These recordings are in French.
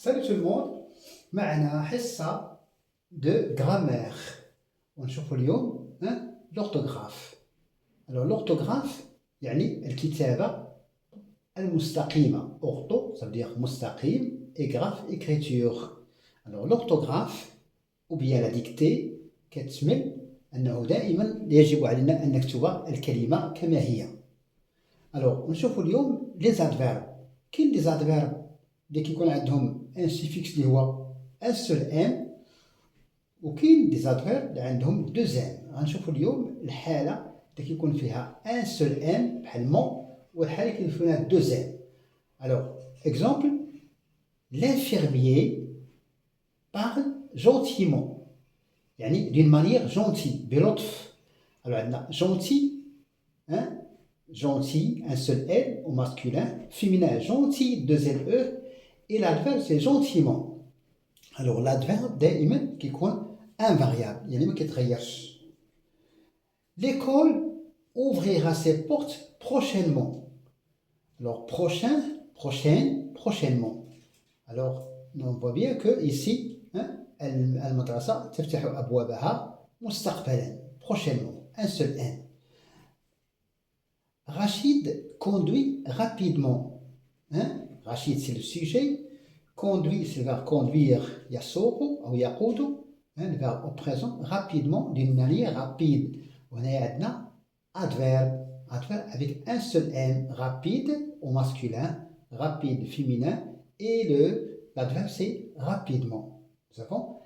Salut tout le monde, معنا حصة de grammaire ونشوفوا اليوم l'orthographe. Alors l'orthographe يعني الكتابة المستقيمة. Ortho ça veut dire مستقيم et graphe écriture. Alors l'orthographe ou bien la dictée كتشمل أنه دائما يجب علينا أن نكتب الكلمة كما هي. Alors نشوفوا اليوم les adverbes. كاين les adverbes اللي كيكون عندهم ان سيفيكس اللي هو ان سول ان وكاين دي زادفيرب اللي عندهم دو ان. غنشوفوا اليوم الحاله اللي كيكون فيها ان سول ان بحال مون والحاله اللي كيكون فيها دو ان. الوغ اكزومبل l'infirmier parle gentiment يعني d'une manière gentille بلطف. الوغ عندنا gentil gentil un seul L au masculin, féminin gentil deux LE et l'adverbe c'est gentiment. Alors l'adverbe دائما كيكون invariable يعني ما كيتغيرش. L'école ouvrira ses portes prochainement. Alors prochain, prochaine, prochainement. Alors on voit bien que ici المدرسة تفتح أبوابها مستقبلا prochainement un seul N. Rachid conduit rapidement. Rachid c'est le sujet. Conduit c'est le verbe conduire. يسوق أو يقود. Le verbe au présent. Rapidement d'une manière rapide. On a un adverbe. Adverbe avec un seul M. Rapide au masculin. Rapide féminin. Et l'adverbe c'est rapidement. Nous avons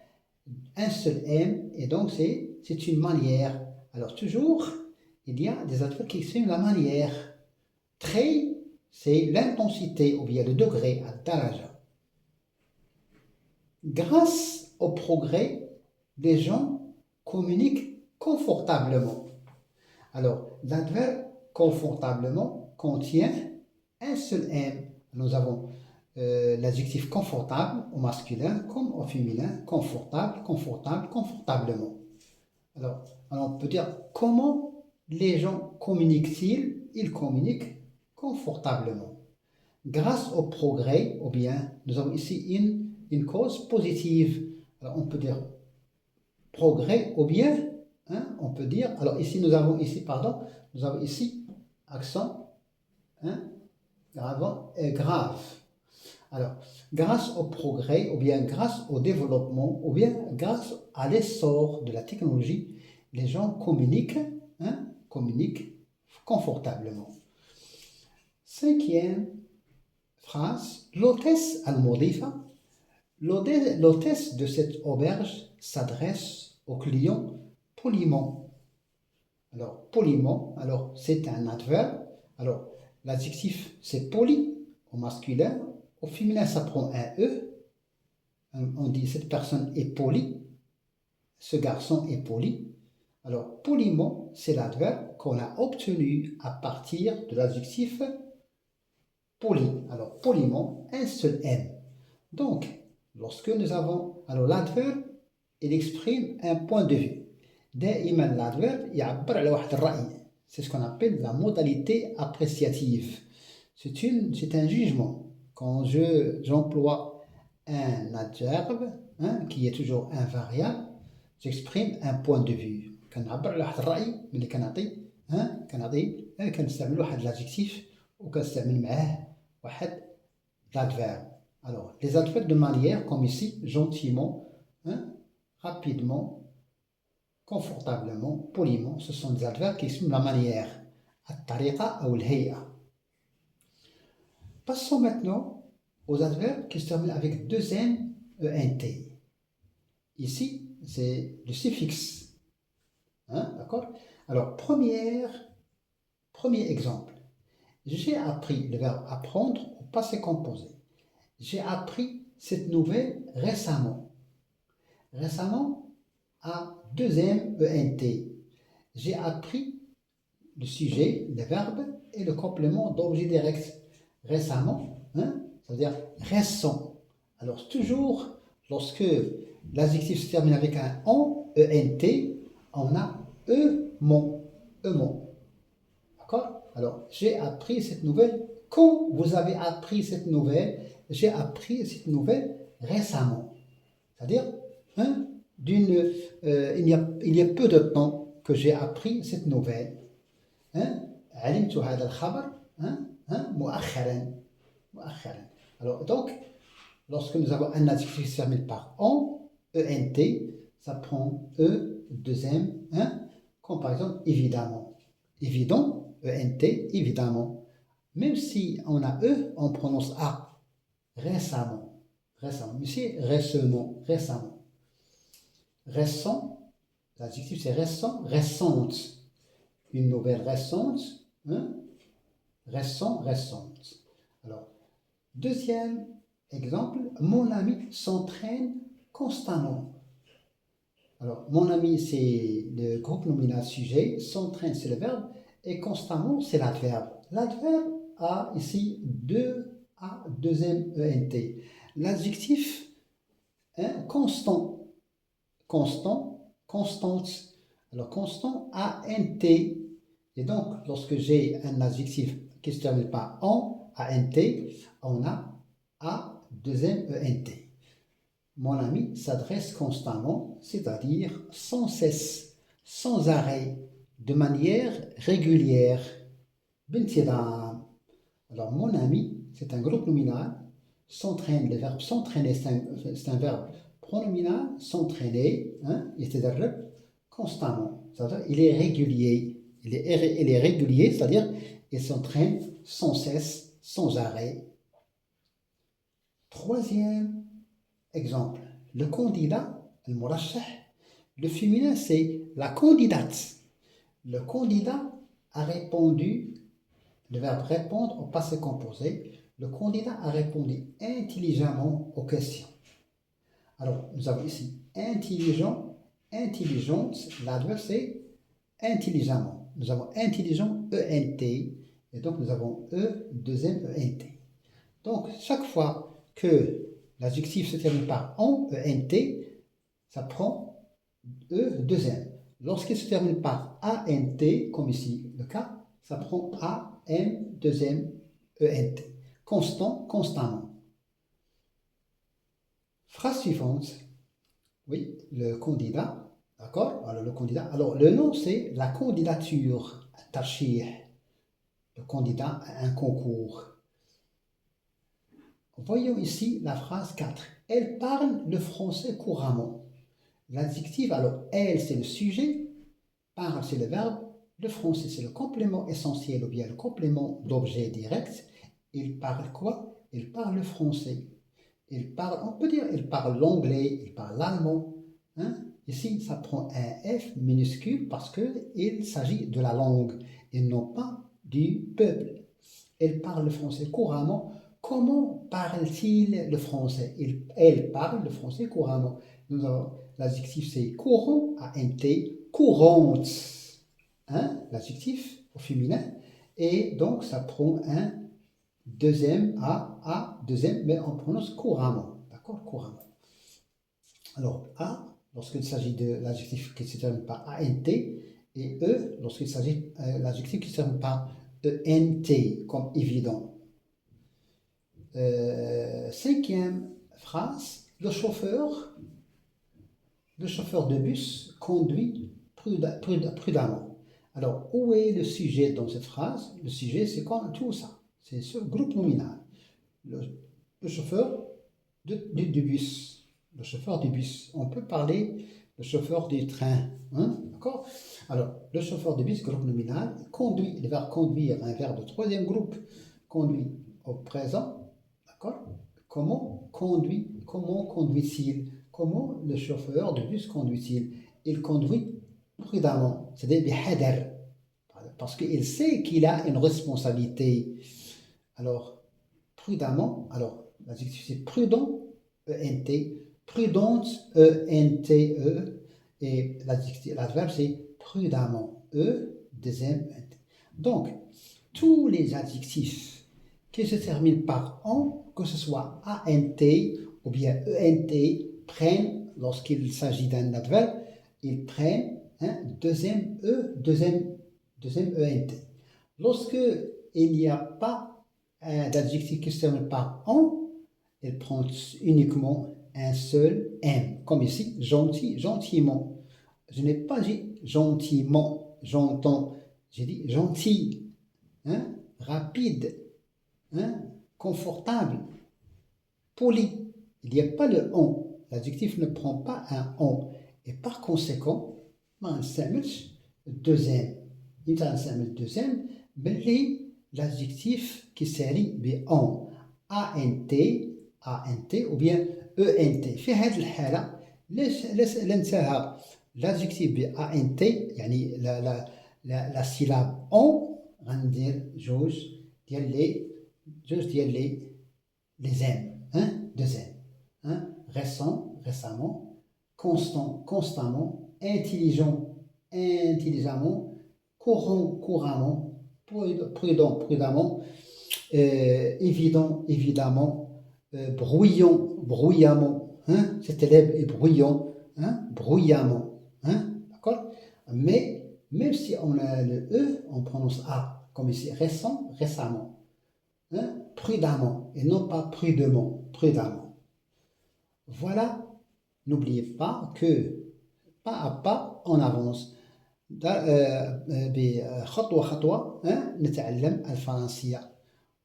un seul M. Et donc c'est une manière. Alors toujours il y a des adverbes qui expriment la manière. Très, c'est l'intensité ou bien le degré, al-daraja. Grâce au progrès, les gens communiquent confortablement. Alors, l'adverbe confortablement contient un seul M. Nous avons l'adjectif confortable au masculin comme au féminin, confortable, confortable, confortablement. Alors on peut dire comment les gens communiquent-ils? Ils communiquent confortablement. Grâce au progrès, ou bien nous avons ici une cause positive. Alors on peut dire progrès, ou bien on peut dire, alors ici nous avons ici accent grave. Alors grâce au progrès, ou bien grâce au développement, ou bien grâce à l'essor de la technologie, les gens communiquent confortablement. Cinquième phrase, l'hôtesse al-Modifa. L'hôtesse de cette auberge s'adresse aux clients poliment. Alors, poliment, alors c'est un adverbe. Alors, l'adjectif c'est poli au masculin. Au féminin, ça prend un E. On dit cette personne est polie. Ce garçon est poli. Alors, poliment, c'est l'adverbe qu'on a obtenu à partir de l'adjectif poli. Alors, poliment, un seul M. Donc, lorsque nous avons... Alors, l'adverbe, il exprime un point de vue. دائما l'adverbe يعبر على واحد الرأي. C'est ce qu'on appelle la modalité appréciative. C'est un jugement. Quand j'emploie un adverbe qui est toujours invariable, j'exprime un point de vue. كنعبر على واحد الرأي ملي كنستعمل واحد l'adjectif وكنستعمل معاه واحد l'adverbe. Alors, les adverbes de manière, comme ici, gentiment, rapidement, confortablement, poliment, ce sont des adverbes qui expriment la manière. الطريقة أو الهيئة. Passons maintenant aux adverbes qui se terminent avec deux N, ENT. Ici, c'est le suffixe. D'accord? Alors, premier exemple. J'ai appris, le verbe apprendre au passé composé. J'ai appris cette nouvelle récemment. Récemment a deux M, ENT. J'ai appris le sujet, le verbe et le complément d'objet direct. Récemment, ça veut dire récent. Alors, toujours, lorsque l'adjectif se termine avec un en, ENT, on a E-mon. D'accord? Alors, j'ai appris cette nouvelle. Quand vous avez appris cette nouvelle, j'ai appris cette nouvelle récemment. C'est-à-dire, hein, il y a peu de temps que j'ai appris cette nouvelle. Hein, علمت هذا الخبر مؤخرا. مؤخرا. Alors, donc, lorsque nous avons un adjectif qui se termine par en, ent, ça prend e, deuxième, comme par exemple évidemment. Évident, ent, évidemment. Même si on a e, on prononce a. Récemment. Récemment. Mais c'est récemment. Récemment. Récent, l'adjectif c'est récent, récente. Une nouvelle récente, récent, récente. Alors, deuxième exemple, mon ami s'entraîne constamment. Alors, mon ami, c'est le groupe nominal sujet, s'entraîne, c'est le verbe, et constamment, c'est l'adverbe. L'adverbe a ici deuxième ENT. L'adjectif, constant, constant, constante. Alors, constant, ANT. Et donc, lorsque j'ai un adjectif qui se termine par en, ANT, on a A, deuxième ENT. Mon ami s'adresse constamment, c'est-à-dire sans cesse, sans arrêt, de manière régulière. Bintidam. Alors, mon ami, c'est un groupe nominal. S'entraîne, le verbe s'entraîner, c'est un verbe pronominal. S'entraîner, يتدرب constamment. C'est-à-dire, il est régulier. Il est régulier, c'est-à-dire, il s'entraîne sans cesse, sans arrêt. Troisième exemple, le candidat, le murashah, le féminin c'est la candidate. Le candidat a répondu, le verbe répondre au passé composé, le candidat a répondu intelligemment aux questions. Alors, nous avons ici intelligent, intelligente, l'adverbe c'est intelligemment. Nous avons intelligent, ENT, et donc nous avons E, deuxième ENT. Donc, chaque fois que l'adjectif se termine par en, ENT, ça prend E, deuxième. Lorsqu'il se termine par ANT, comme ici le cas, ça prend AM, deuxième ENT. Constant, constamment. Phrase suivante. Oui, le candidat. D'accord? Alors, le candidat. Alors, le nom, c'est la candidature. Tachih. Le candidat à un concours. Voyons ici la phrase 4. Elle parle le français couramment. L'adjectif, alors, elle, c'est le sujet. Parle, c'est le verbe. Le français, c'est le complément essentiel ou bien le complément d'objet direct. Il parle quoi? Il parle le français. Il parle, on peut dire, il parle l'anglais, il parle l'allemand. Ici, ça prend un F minuscule parce qu'il s'agit de la langue et non pas du peuple. Elle parle le français couramment. Comment parle-t-il le français? Elle parle le français couramment. Nous avons l'adjectif, c'est courant, A-N-T, courante. L'adjectif au féminin. Et donc, ça prend un deuxième A, deuxième, mais on prononce couramment. D'accord? Couramment. Alors, A, lorsqu'il s'agit de l'adjectif qui se termine par ANT, et E, lorsqu'il s'agit de l'adjectif qui se termine par ENT, comme évident. Cinquième phrase, le chauffeur de bus conduit prudemment. Alors, où est le sujet dans cette phrase? Le sujet, c'est quoi tout ça? C'est ce groupe nominal. Le chauffeur du bus. Le chauffeur du bus. On peut parler le chauffeur du train. D'accord? Alors, le chauffeur du bus, groupe nominal, conduit. Il va conduire un verbe de troisième groupe. Conduit au présent. D'accord? Comment conduit-il? Comment le chauffeur de bus conduit-il? Il conduit prudemment. C'est-à-dire bihadar. Parce qu'il sait qu'il a une responsabilité. Alors, prudemment, alors, l'adjectif c'est prudent, E-N-T, prudente, E-N-T-E, et l'adverbe c'est prudemment, E, deuxième E-N-T. Donc, tous les adjectifs qui se terminent par en, que ce soit A-N-T ou bien E-N-T, prennent, lorsqu'il s'agit d'un adverbe, ils prennent un deuxième E, deuxième ENT. Lorsque il n'y a pas d'adjectif qui se termine par en, elle prend uniquement un seul M. Comme ici, gentil, gentiment. Je n'ai pas dit gentiment, j'entends. J'ai dit gentil, hein, rapide, hein, confortable, poli. Il n'y a pas le on. L'adjectif ne prend pas un on. Et par conséquent, ما نستعملش deuxième. إمتى غنستعمل deuxième؟ باللي l'adjectif كيسالي ب on. ant, ant ou bien ent. في هذه الحالة لا ننساها l'adjectif ب ant يعني la syllabe on غندير جوج ديال les m, hein, deux m, hein, récent, récemment, constant, constamment, intelligent, intelligemment, courant, couramment, prudent, prudemment, évident, évidemment, bruyant, bruyamment, hein, cet élève est bruyant, hein, bruyamment, hein, d'accord? Mais même si on a le E, on prononce A, comme ici, récent, récemment, hein, prudemment, et non pas prudemment, prudemment. Voilà, n'oubliez pas que pas à pas on avance. بخطوة خطوة نتعلم الفرنسية،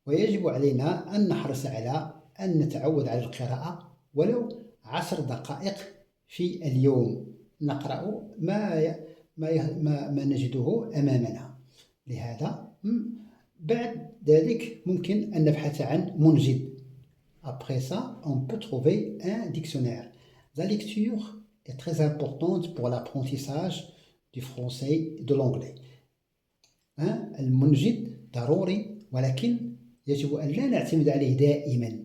ويجب علينا أن نحرص على أن نتعود على القراءة ولو 10 دقائق في اليوم، نقرأ ما نجده أمامنا. لهذا بعد ذلك ممكن أن نبحث عن منجد. Après ça, on peut trouver un dictionnaire. La lecture est très importante pour l'apprentissage du français et de l'anglais. المنجد ضروري، ولكن يجب أن لا نعتمد عليه دائما.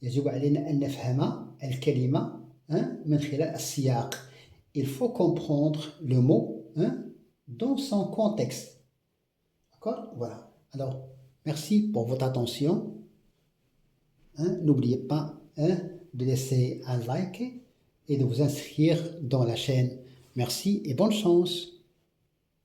يجب علينا أن نفهم الكلمة من خلال السياق. Il faut comprendre le mot dans son contexte. D'accord? Voilà. Alors, merci pour votre attention. N'oubliez pas de laisser un like et de vous inscrire dans la chaîne. Merci et bonne chance.